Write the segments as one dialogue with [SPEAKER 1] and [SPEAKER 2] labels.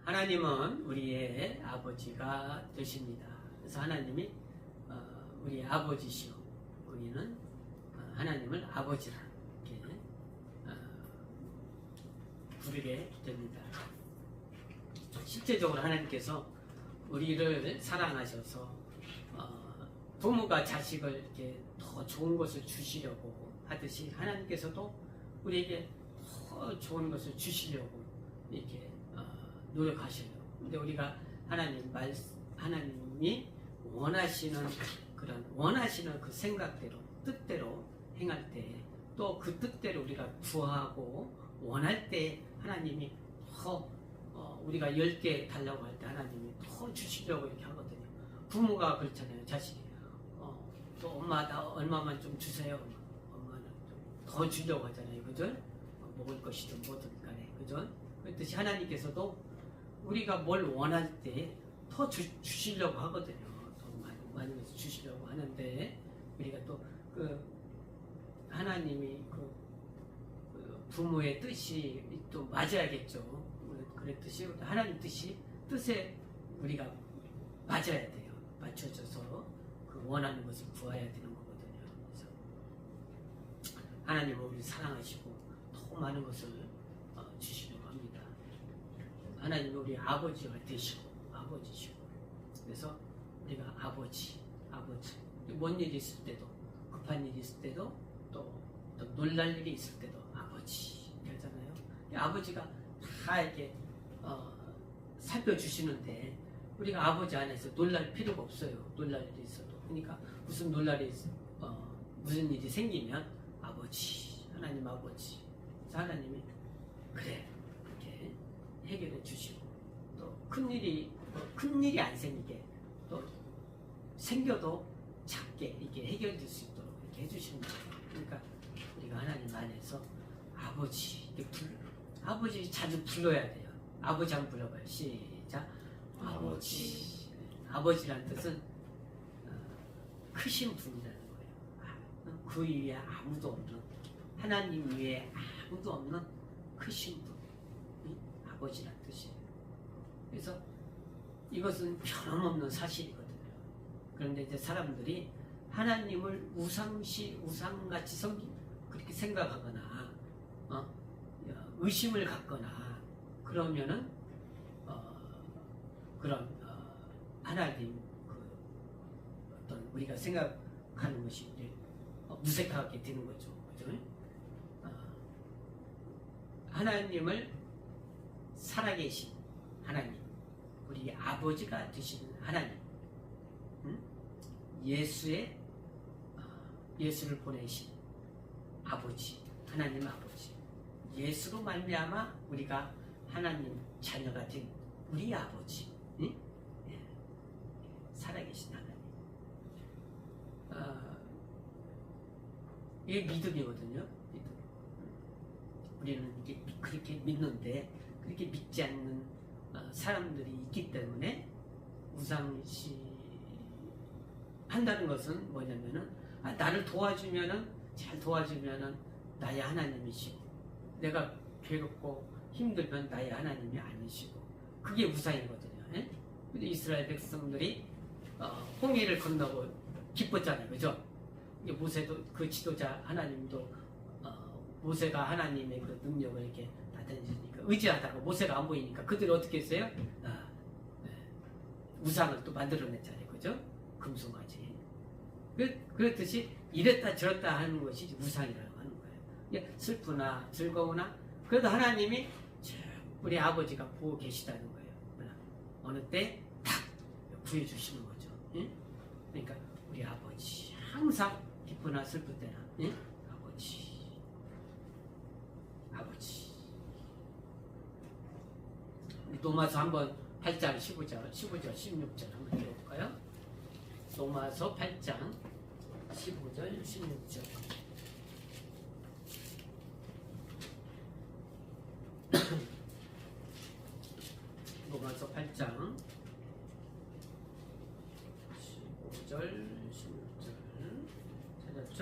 [SPEAKER 1] 하나님은 우리의 아버지가 되십니다. 그래서 하나님이 우리의 아버지시오. 우리는 하나님을 아버지라 이렇게 부르게 됩니다. 실제적으로 하나님께서 우리를 사랑하셔서 부모가 자식을 이렇게 더 좋은 것을 주시려고 하듯이 하나님께서도 우리에게 더 좋은 것을 주시려고 이렇게 노력하셔요. 근데 우리가 하나님이 원하시는 그 생각대로 뜻대로 행할 때 또 그 뜻대로 우리가 구하고 원할 때 하나님이 더 우리가 10개 달라고 할 때 하나님이 더 주시려고 이렇게 하거든요. 부모가 그렇잖아요. 자식이 또 엄마 나 얼마만 좀 주세요. 엄마는 좀 더 주려고 하잖아요. 그죠? 먹을 것이든 뭐든 간에 그죠? 그렇듯이 하나님께서도 우리가 뭘 원할 때 더 주시려고 하거든요. 더 많은 것을 주시려고 하는데 우리가 또 하나님이 부모의 뜻이 또 맞아야겠죠. 그랬듯이 하나님 뜻에 우리가 맞아야 돼요. 맞춰져서 그 원하는 것을 구해야 되는 거거든요. 그래서 하나님은 우리 사랑하시고 더 많은 것을 주시려고 합니다. 하나님은 우리 아버지가 되시고 아버지시고 그래서 우리가 아버지 뭔 일이 있을 때도 급한 일이 있을 때도 또 놀랄 일이 있을 때도 아버지 그러잖아요. 아버지가 다 이렇게 살펴주시는데 우리가 아버지 안에서 놀랄 필요가 없어요. 놀랄 일이 있어도. 그러니까 무슨 무슨 일이 생기면 하나님 아버지 그래서 하나님이 그래 이렇게 해결해 주시고 또 큰일이 안 생기게 또 생겨도 작게 이렇게 해결될 수 있도록 이렇게 해주시는 거예요. 그러니까 우리가 하나님 안에서 아버지 자주 불러야 돼요. 아버지 한번 불러봐요. 시작. 아버지. 아버지란 뜻은 크신 분이라는 거예요. 그 위에 아무도 없는 하나님 위에 아무도 없는 크신 분이 아버지란 뜻이에요. 그래서 이것은 변함없는 사실이거든요. 그런데 이제 사람들이 하나님을 우상같이 그렇게 생각하거나 의심을 갖거나 그러면은 그런 하나님 어떤 우리가 생각하는 것이 이제 무색하게 되는 거죠. 그죠? 하나님을 살아계신 하나님, 우리 아버지가 되시는 하나님, 예수를 보내신 아버지, 하나님 아버지, 예수로 말미암아 우리가 하나님 자녀가 된 우리 아버지, 살아계신 하나님. 이게 믿음이거든요. 믿음. 우리는 이게 그렇게 믿는데 그렇게 믿지 않는 사람들이 있기 때문에 우상시 한다는 것은 뭐냐면은 나를 잘 도와주면은 나의 하나님이시고 내가 괴롭고 힘들면 나의 하나님이 아니시고 그게 우상이거든요. 근데 이스라엘 백성들이 홍해를 건너고 기뻤잖아요. 그죠? 모세도 그 지도자 하나님도 모세가 하나님의 그 능력을 이렇게 나타내시니까 의지하다가 모세가 안 보이니까 그들이 어떻게 했어요? 우상을 또 만들어냈잖아요. 그죠? 금송아지. 그렇듯이 이랬다 저랬다 하는 것이 우상이라고 하는 거예요. 슬프나 즐거우나 그래도 하나님이 우리 아버지가 보고 계시다는 거예요. 어느 때 딱 구해주시는 거죠. 그러니까 우리 아버지 항상 기쁘나 슬플 때나 아버지 우리 로마서 한번 8장 15절 16절 한번 읽어볼까요? 로마서 8장 15절 16절 로마서 8장 15절 16절 찾았죠?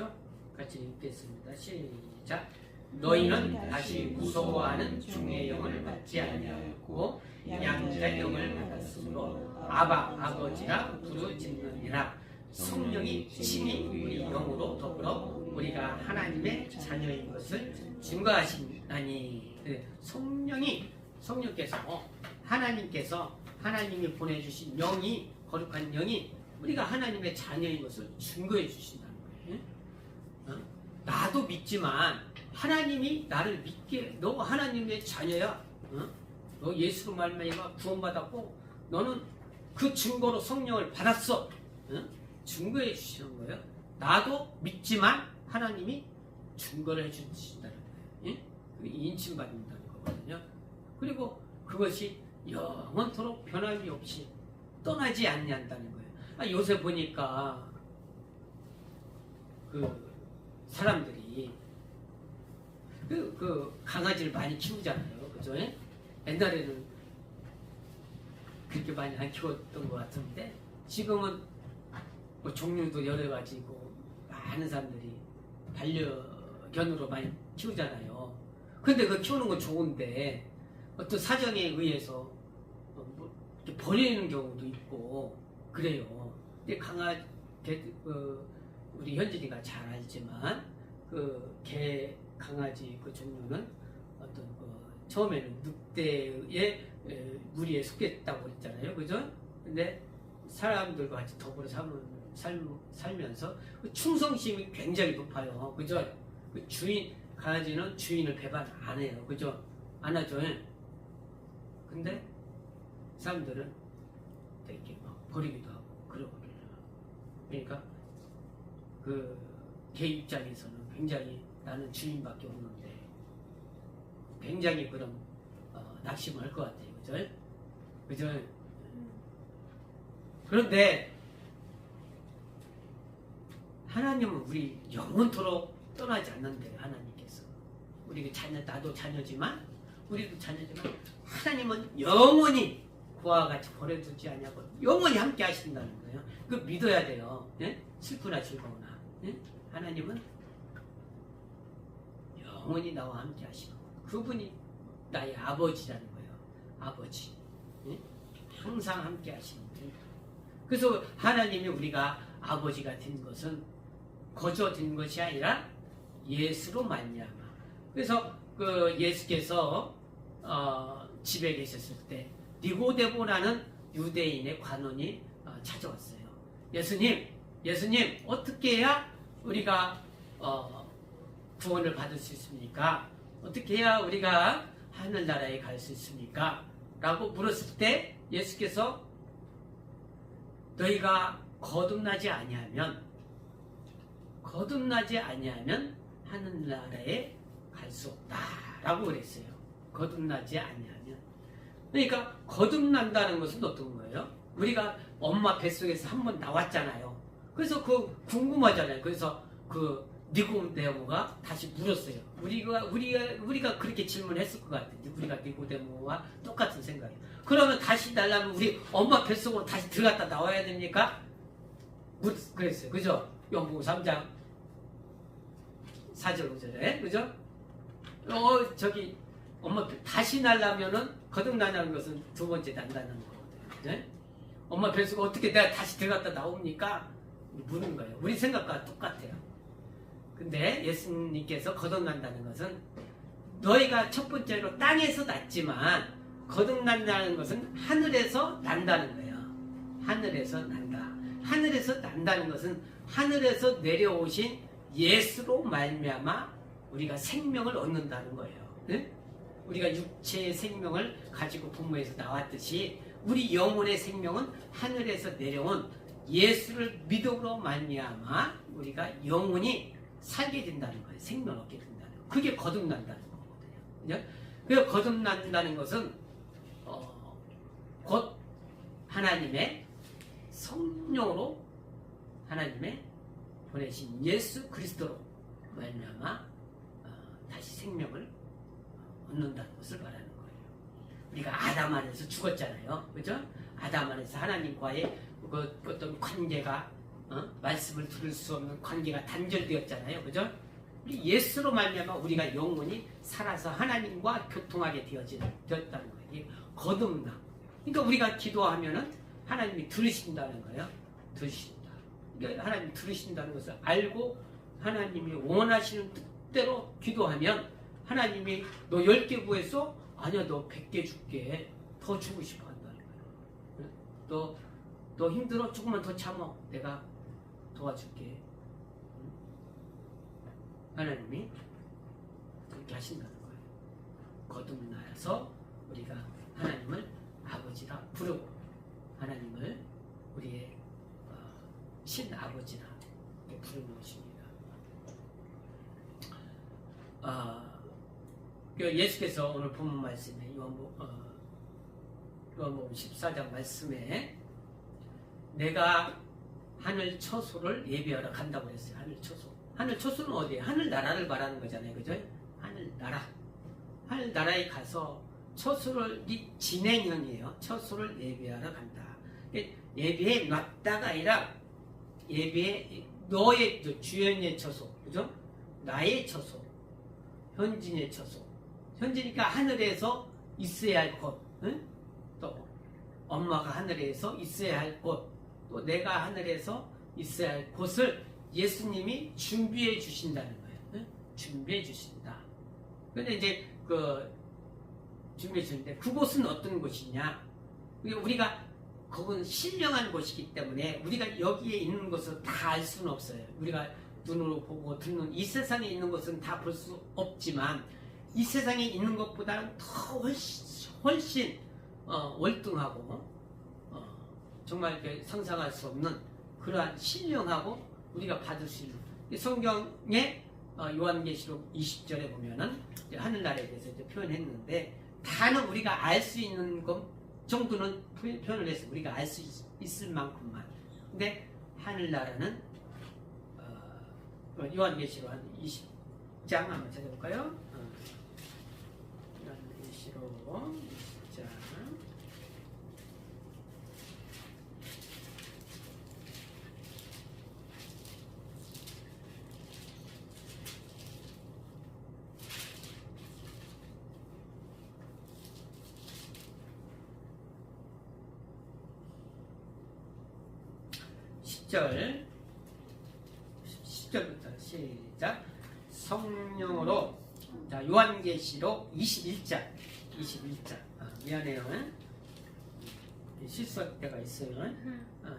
[SPEAKER 1] 같이 읽겠습니다. 시작. 너희는 다시 무서워하는 종의 영을 받지 아니하였고 양자의 영을 받았으므로 아바 아버지라 부르짖느니라. 성령이 친히 우리 영으로 더불어 우리가 하나님의 자녀인 것을 증거하시나니. 성령께서 하나님이 보내주신 영이, 거룩한 영이 우리가 하나님의 자녀인 것을 증거해 주신다는 거예요. 나도 믿지만 하나님이 나를 믿게, 너 하나님의 자녀야. 너 예수로 말미암아 구원받았고 너는 그 증거로 성령을 받았어. 증거해 주시는 거예요. 나도 믿지만 하나님이 증거를 해 주신다는 거예요. 인침받는다는 거거든요. 그리고 그것이 영원토록 변함이 없이 떠나지 않는다는 거예요. 요새 보니까 그 사람들이 그 강아지를 많이 키우잖아요. 그죠? 옛날에는 그렇게 많이 안 키웠던 것 같은데 지금은 뭐 종류도 여러 가지고 많은 사람들이 반려견으로 많이 키우잖아요. 근데 그 키우는 건 좋은데 어떤 사정에 의해서 뭐 이렇게 버리는 경우도 있고 그래요. 근데 우리 현진이가 잘 알지만 그 개 강아지 그 종류는 어떤 처음에는 늑대의 무리에 속했다고 했잖아요. 그죠? 근데 사람들과 같이 더불어 살면서 그 충성심이 굉장히 높아요. 그죠? 그 강아지는 주인을 배반 안 해요. 그죠? 안 하죠. 근데 사람들은 되게 막 버리기도 하고 그러거든요. 그러니까 그 개 입장에서는 굉장히 나는 주인밖에 없는데 굉장히 그런 낙심할 것 같아요. 그죠? 그죠? 그런데 하나님은 우리 영원토록 떠나지 않는데요. 하나님께서 우리 나도 자녀지만 우리도 자녀지만 하나님은 영원히 그와 같이 버려두지 않냐고 영원히 함께 하신다는 거예요. 그거 믿어야 돼요. 예? 슬프나 즐거우나 하나님은 영원히 나와 함께 하시고 그분이 나의 아버지라는 거예요. 아버지. 예? 항상 함께 하시는 거예요. 그래서 하나님이 우리가 아버지가 된 것은 거저 된 것이 아니라 예수로 말미암아. 그래서 그 예수께서 집에 계셨을 때 니고데모라는 유대인의 관원이 찾아왔어요. 예수님 어떻게 해야 우리가 구원을 받을 수 있습니까? 어떻게 해야 우리가 하늘나라에 갈 수 있습니까? 라고 물었을 때 예수께서 너희가 거듭나지 아니하면 하늘나라에 갈 수 없다라고 그랬어요. 거듭나지 아니하면. 그러니까 거듭난다는 것은 어떤 거예요? 우리가 엄마 뱃속에서 한번 나왔잖아요. 그래서 그 궁금하잖아요. 그래서 그 니고데모가 다시 물었어요. 우리가 그렇게 질문했을 것 같은데 우리가 니고데모와 똑같은 생각이에요. 그러면 다시 날라면 우리 엄마 뱃속으로 다시 들어갔다 나와야 됩니까? 그랬어요. 그죠? 요한복음 3장 4절 5절에 그죠? 엄마 다시 날라면은 거듭나냐는 것은 두 번째 난다는 거거든요. 네? 엄마 뱃속 어떻게 내가 다시 들어갔다 나옵니까? 묻는 거예요. 우리 생각과 똑같아요. 근데 예수님께서 거듭난다는 것은 너희가 첫 번째로 땅에서 났지만 거듭난다는 것은 하늘에서 난다는 거예요. 하늘에서 난다. 하늘에서 난다는 것은 하늘에서 내려오신 예수로 말미암아 우리가 생명을 얻는다는 거예요. 네? 우리가 육체의 생명을 가지고 부모에서 나왔듯이 우리 영혼의 생명은 하늘에서 내려온 예수를 믿음으로 말미암아 우리가 영혼이 살게 된다는 거예요. 생명을 얻게 된다는 거예요. 그게 거듭난다는 거거든요. 그래서 거듭난다는 것은 곧 하나님의 성령으로 하나님의 보내신 예수 그리스도로 말미암아 다시 생명을 얻는다는 것을 말하는 거예요. 우리가 아담 안에서 죽었잖아요. 그죠? 아담 안에서 하나님과의 그 어떤 관계가 말씀을 들을 수 없는 관계가 단절되었잖아요. 그죠? 우리 예수로 말미암아 우리가 영원히 살아서 하나님과 교통하게 되었다는 거예요. 이게 거듭나. 그러니까 우리가 기도하면은 하나님이 들으신다는 거예요. 들으신다. 그러니까 하나님이 들으신다는 것을 알고 하나님이 원하시는 뜻대로 기도하면 하나님이 너 10개 구했어? 아니야, 너 100개 줄게. 더 주고 싶어 한다는 거예요. 너 힘들어? 조금만 더 참아. 내가 도와줄게. 하나님이 그렇게 하신다는 거예요. 거듭나서 우리가 하나님을 아버지라 부르고 하나님을 우리의 신아버지라 부르는 것입니다. 예수께서 오늘 본문 말씀에 요한복음 14장 말씀에 내가 하늘 처소를 예비하러 간다고 그랬어요. 하늘 처소. 하늘 처소는 어디예요? 하늘 나라를 말하는 거잖아요. 그죠? 하늘 나라. 하늘 나라에 가서 처소를 진행형이에요. 처소를 예비하러 간다. 예비해 놨다가 아니라 예비해 너의 주연의 처소. 그죠? 나의 처소. 현진의 처소. 현지니까 하늘에서 있어야 할 곳. 응? 또 엄마가 하늘에서 있어야 할 곳. 또 내가 하늘에서 있어야 할 곳을 예수님이 준비해 주신다는 거예요. 응? 준비해 주신다. 근데 이제 준비해 주는데 그곳은 어떤 곳이냐? 우리가 그건 신령한 곳이기 때문에 우리가 여기에 있는 것을 다 알 수는 없어요. 우리가 눈으로 보고 듣는 이 세상에 있는 것은 다 볼 수 없지만 이 세상에 있는 것보다는 더 훨씬 월등하고 정말 상상할 수 없는 그러한 신령하고 우리가 받을 수 있는 성경에 요한계시록 20절에 보면은 하늘나라에 대해서 이제 표현했는데 다는 우리가 알 수 있는 것 정도는 표현을 해서 우리가 알 수 있을 만큼만. 근데 하늘나라는 요한계시록 한 20장 한번 찾아볼까요? 요한계시록 20장 10절부터 시작. 성령으로. 자, 요한계시록 21장. 미안해요. 실수할 때가 있어요.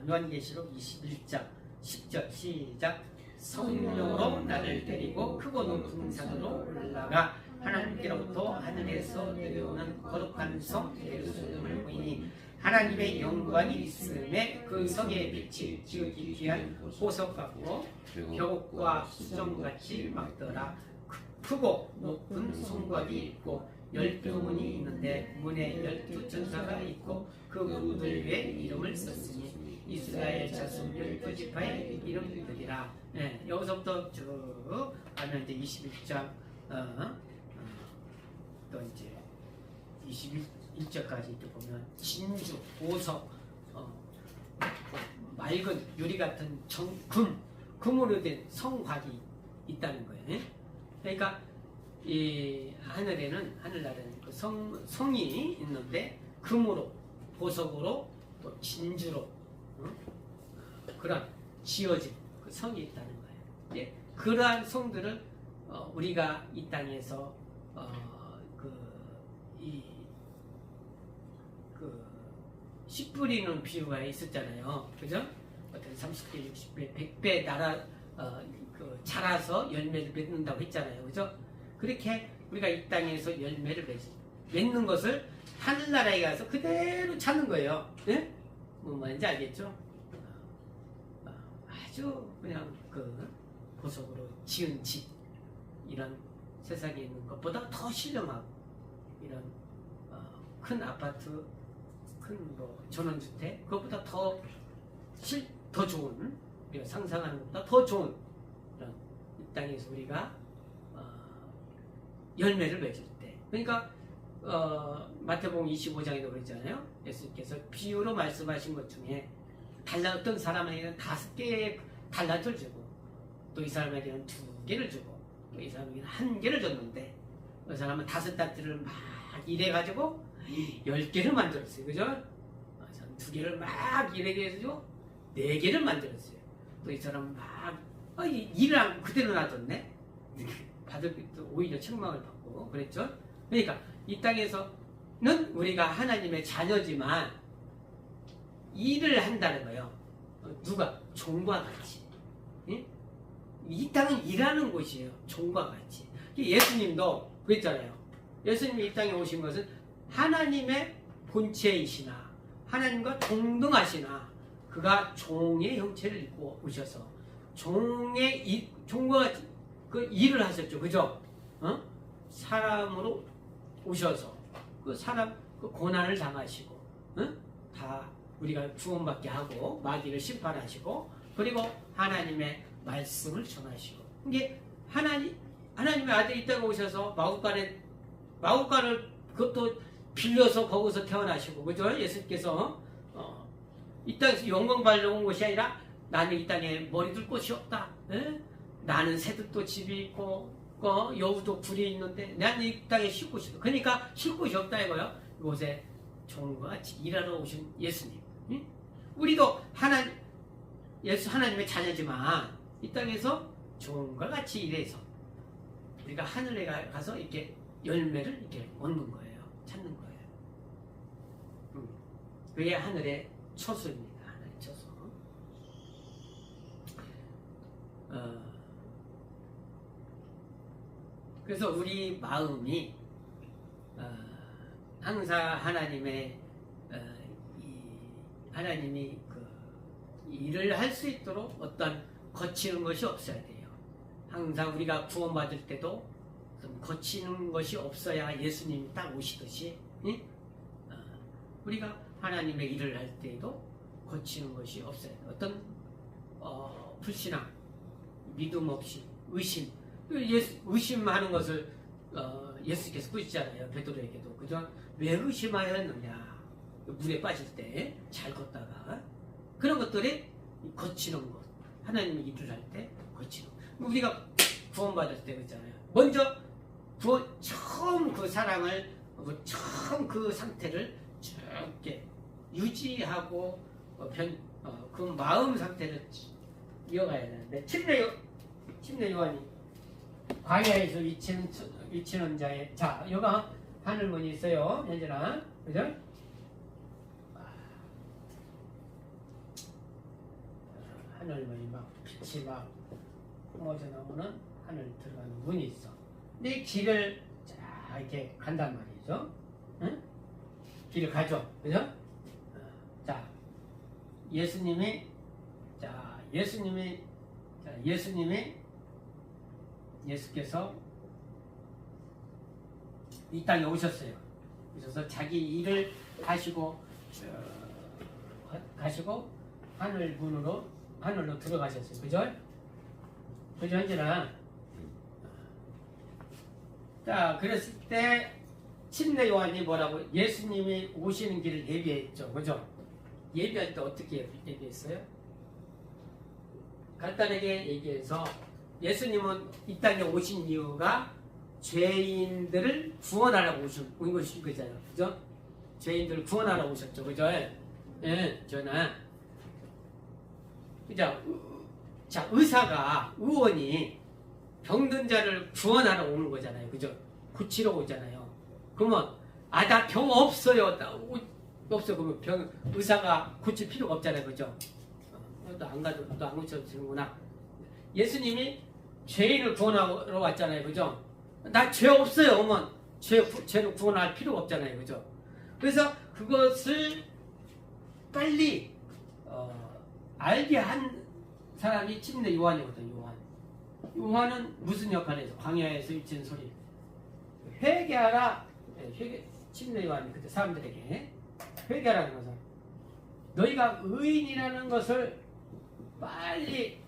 [SPEAKER 1] 요한계시록 21장 10절 시작. 성령으로 나를 데리고 크고 높은 산으로 올라가 하나님께로부터 하늘에서 내려오는 거룩한 성 예루살렘을 보이니 하나님의 영광이 있음에 그 성의 빛이 지극히 귀한 보석 같고 벽옥과 수정같이 막더라. 크고 높은 성곽이 있고 12문이 있는데 문에 12천사가 있고 그 문들 위에 이름을 썼으니 이스라엘 자손 12지파의 이름들이라. 네, 여기서부터 쭉 가면 이제 21장 또 이제 21절까지 이렇게 보면 진주, 보석, 맑은 유리 같은 금으로 된 성곽이 있다는 거예요. 그러니까 이 하늘나라는 그 성이 있는데 금으로, 보석으로, 또 진주로 그런 지어진 그 성이 있다는 거예요. 예, 그러한 성들을 우리가 이 땅에서 씨 뿌리는 비유가 있었잖아요. 그죠? 어떤 30배, 60배, 100배 자라서 열매를 맺는다고 했잖아요. 그죠? 그렇게 우리가 이 땅에서 열매를 맺는 것을 하늘나라에 가서 그대로 찾는 거예요. 예? 뭔지 알겠죠? 아주 그냥 보석으로 지은 집, 이런 세상에 있는 것보다 더 신령하고, 이런 큰 아파트, 큰 전원주택, 그것보다 더 좋은, 우리가 상상하는 것보다 더 좋은 이런 이 땅에서 우리가 열매를 맺을 때, 그러니까 마태복음 25장에도 그랬잖아요. 예수님께서 비유로 말씀하신 것 중에 어떤 사람에게는 5개의 달란트를 주고 또 이 사람에게는 2개를 주고 이 사람에게 한 개를 줬는데 그 사람은 5달들을 막 일해가지고 10개를 만들었어요. 그죠? 2개를 막 일해가지고 4개를 만들었어요. 또 이 사람은 막 일을 안 그대로 놔뒀네. 받을 또 오히려 책망을 받고 그랬죠. 그러니까 이 땅에서는 우리가 하나님의 자녀지만 일을 한다는 거예요. 누가? 종과 같이. 예? 이 땅은 일하는 곳이에요. 종과 같이. 예수님도 그랬잖아요. 예수님이 이 땅에 오신 것은 하나님의 본체이시나 하나님과 동등하시나 그가 종의 형체를 입고 오셔서 종과 같이 그 일을 하셨죠. 그죠? 사람으로 오셔서 그 사람 그 고난을 당하시고 다 우리가 구원받게 하고 마귀를 심판하시고 그리고 하나님의 말씀을 전하시고 이게 하나님의 아들이 이 땅에 오셔서 마구간을 그것도 빌려서 거기서 태어나시고 그죠? 예수님께서 이 땅에서 영광 받으러 온 것이 아니라 나는 이 땅에 머리 둘 곳이 없다. 에? 나는 새들도 집이 있고 여우도 굴이 있는데 나는 이 땅에 쉴 곳이 없다. 그러니까 쉴 곳이 없다 이거요. 이곳에 종과 같이 일하러 오신 예수님. 응? 우리도 하나님의 자녀지만 이 땅에서 종과 같이 일해서 우리가 하늘에 가서 이렇게 열매를 이렇게 얻는 거예요. 찾는 거예요. 그게 하늘의 처소입니다. 하늘의 처소. 그래서 우리 마음이 항상 하나님이 그 일을 할 수 있도록 어떤 거치는 것이 없어야 돼요. 항상 우리가 구원받을 때도 거치는 것이 없어야 예수님이 딱 오시듯이 우리가 하나님의 일을 할 때에도 거치는 것이 없어요. 어떤 불신앙, 믿음 없이 의심, 의심하는 것을 예수께서 꾸짖잖아요. 베드로에게도. 그죠? 왜 의심하였느냐? 물에 빠질 때 잘 걷다가 그런 것들이 거치는 것. 하나님의 일을 할 때 거치는 것. 우리가 구원받을 때 그렇잖아요. 먼저 처음 그 사랑을 처음 그 상태를 이렇게 유지하고 그 마음 상태를 이어가야 되는데 침례 요한이 광야에서 위치는 자의 여가 하늘문이 있어요. 현재나 그죠? 하늘문이 막 빛이 막 뿜어져 나오는 하늘 들어가는 문이 있어. 근데 이 길을 이렇게 간단 말이죠. 응? 길을 가죠. 그죠? 예수께서 이 땅에 오셨어요. 오셔서 자기 일을 하시고 가시고 하늘로 들어가셨어요. 그죠? 그죠? 현재나 그랬을 때 침례 요한이 뭐라고 예수님이 오시는 길을 예비했죠. 그죠? 예비할 때 어떻게 예비했어요? 간단하게 얘기해서 예수님은 이 땅에 오신 이유가 죄인들을 구원하라고 오신 거잖아요. 그죠? 죄인들을 구원하라고 오셨죠. 그죠? 예, 전하. 의원이 병든 자를 구원하러 오는 거잖아요. 그죠? 고치러 오잖아요. 그러면 나 병 없어요. 없어. 그러면 의사가 고칠 필요가 없잖아요. 그죠? 너 안 고쳐도 되는구나. 예수님이 죄인을 구원하러 왔잖아요. 그죠? 나 죄 없어요. 어머. 죄를 구원할 필요가 없잖아요. 그죠? 그래서 그것을 빨리 알게 한 사람이 침례 요한이거든요. 요한은 무슨 역할을 해서 광야에서 외치는 소리 회개하라. 침례 요한이 그때 사람들에게 회개하라는 것은 너희가 의인이라는 것을 빨리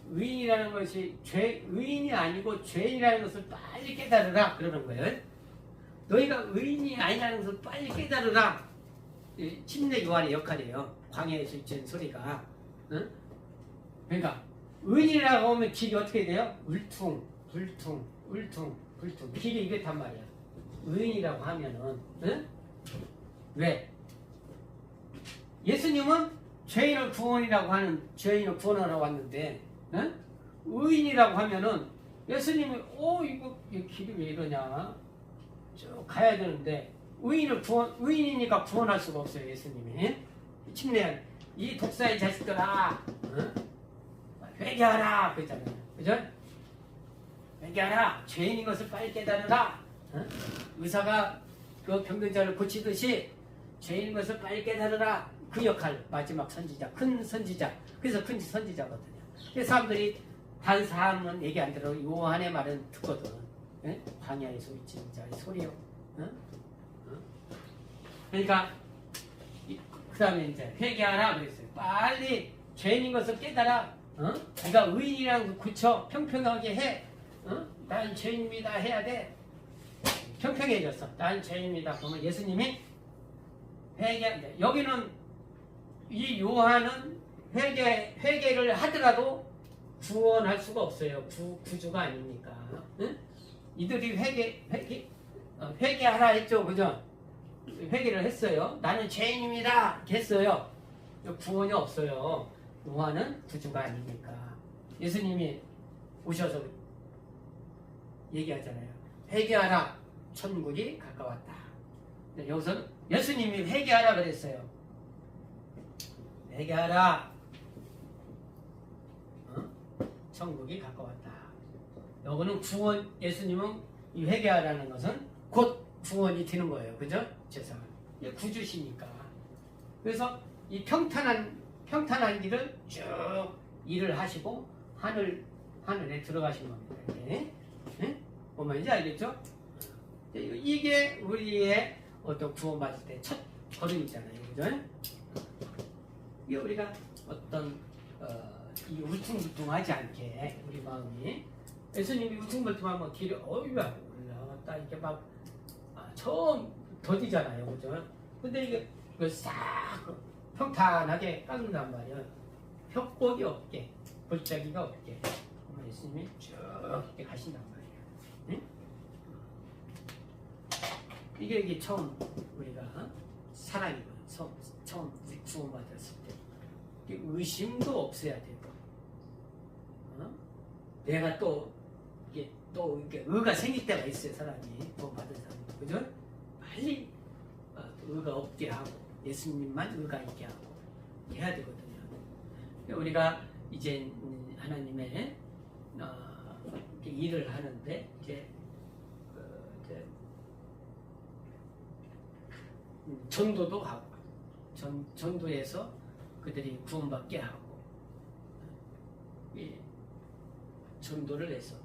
[SPEAKER 1] 의인이라는 것이 의인이 아니고 죄인이라는 것을 빨리 깨달으라 그러는 거예요. 너희가 의인이 아니라는 것을 빨리 깨달으라. 침례 요한의 역할이에요. 광야에서 외치는 소리가. 그러니까 의인이라고 하면 길이 어떻게 돼요? 울퉁, 불퉁, 울퉁, 불퉁. 길이 이렇단 말이야. 의인이라고 하면은, 응? 왜? 예수님은 죄인을 구원이라고 하는, 죄인을 구원하러 왔는데, 응? 의인이라고 하면은, 예수님이, 이거 길이 왜 이러냐? 쭉 가야 되는데, 의인이니까 구원할 수가 없어요, 예수님이. 침례한, 이 독사의 자식들아, 응? 회개하라! 그랬잖아요. 그죠? 회개하라! 죄인인 것을 빨리 깨달으라! 응? 의사가 그 병든자를 고치듯이 죄인인 것을 빨리 깨달으라! 그 역할, 마지막 선지자, 큰 선지자. 그래서 큰 선지자거든요. 그래서 사람들이 다른 사람은 얘기 안 들어. 요한의 말은 듣거든. 예? 광야의 소리, 진짜의 소리요. 응? 응? 그러니까, 그 다음에 이제 회개하라 그랬어요. 빨리 죄인인 것을 깨달아. 네가 의인이라고 고쳐 평평하게 해. 난 죄인입니다 해야 돼. 평평해졌어. 난 죄인입니다. 그러면 예수님이 회개. 여기는 이 요한은 회개를 하더라도 구원할 수가 없어요. 구주가 아니니까. 응? 이들이 회개하라 했죠, 그죠? 회개를 했어요. 나는 죄인입니다. 이렇게 했어요. 구원이 없어요. 요한은 구주가 아니니까. 예수님이 오셔서 얘기하잖아요. 회개하라. 천국이 가까웠다. 여기서는 예수님이 회개하라 그랬어요. 회개하라. 천국이 가까웠다. 여기는 구원, 예수님은 이 회개하라는 것은 곧 구원이 되는 거예요. 그죠? 죄송합니다. 구주시니까. 그래서 이 평탄한 길을 쭉 일을 하시고 하늘에 들어가신 겁니다. 이렇게. 네? 뭔 말인지 알겠죠? 이게 우리의 어떤 구원받을 때 첫 걸음이잖아요. 그죠? 이게 우리가 어떤 이 울퉁불퉁하지 않게 우리 마음이 예수님이 울퉁불퉁하면 길이 어이가 올라갔다 이렇게 막 처음 더디잖아요. 그죠? 근데 이게 싹 평탄하게 깎는단 말이야. 협곡이 없게, 골짜기가 없게. 예수님이 쭉 이렇게 가신단 말이야. 응? 이게 처음 우리가 사랑이거든. 처음 구원받았을 때. 의심도 없어야 되고, 내가 이게 의가 생길 때가 있어요. 사람이 구원받은 사람. 그죠? 빨리 의가 없게 하고 예수님만 의가 있게 하고 해야 되거든요. 우리가 이제 하나님의 일을 하는데 이제 전도도 하고 전도에서 그들이 구원받게 하고 전도를 해서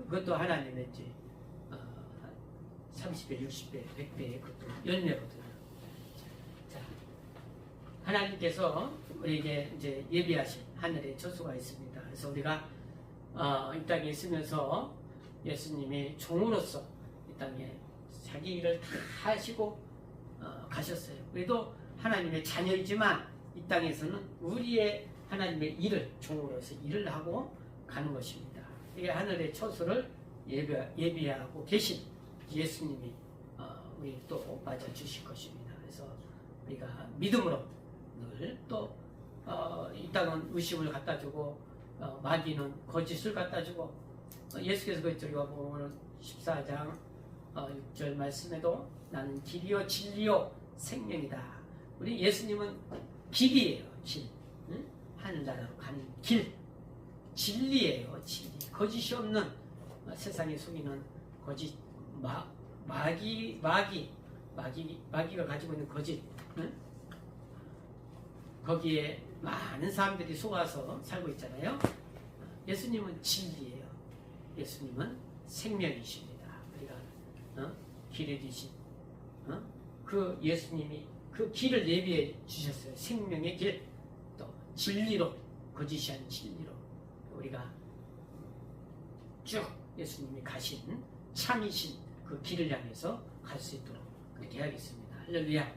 [SPEAKER 1] 그것도 하나님의 이제 30배, 60배, 100배의 그것도 열매거든요. 자, 하나님께서 우리에게 이제 예비하신 하늘의 처소가 있습니다. 그래서 우리가 이 땅에 있으면서 예수님이 종으로서 이 땅에 자기 일을 다 하시고 가셨어요. 우리도 하나님의 자녀이지만 이 땅에서는 우리의 하나님의 일을 종으로서 일을 하고 가는 것입니다. 이게 하늘의 처소를 예비하고 계신 예수님이 우리 또 맞아주실 것입니다. 그래서 우리가 믿음으로 늘 또 이 땅은 의심을 갖다 주고 마귀는 거짓을 갖다 주고 예수께서 우리가 보면 14장 6절 말씀에도 나는 길이요 진리요 생명이다. 우리 예수님은 길이에요. 길. 응? 하늘나라로 가는 길. 진리예요. 진리. 거짓이 없는 세상에 속이는 거짓 마귀가 가지고 있는 거짓. 응? 거기에 많은 사람들이 속아서 살고 있잖아요. 예수님은 진리예요. 예수님은 생명이십니다. 우리가 길을 주신 그 예수님이 그 길을 예비해 주셨어요. 생명의 길, 또 진리로, 거짓이 아닌 진리로 우리가 쭉 예수님이 가신 참이신 그 길을 향해서 갈 수 있도록 그렇게 하겠습니다. 할렐루야.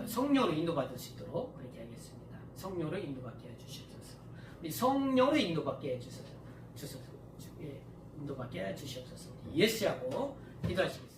[SPEAKER 1] 성령으로 인도받을 수 있도록 그렇게 하겠습니다. 성령으로 인도받게 해주셔서 우리 성령으로 인도받게 해주소서. 인도받게 해주시옵소서. 예수하고 기도하시겠습니다.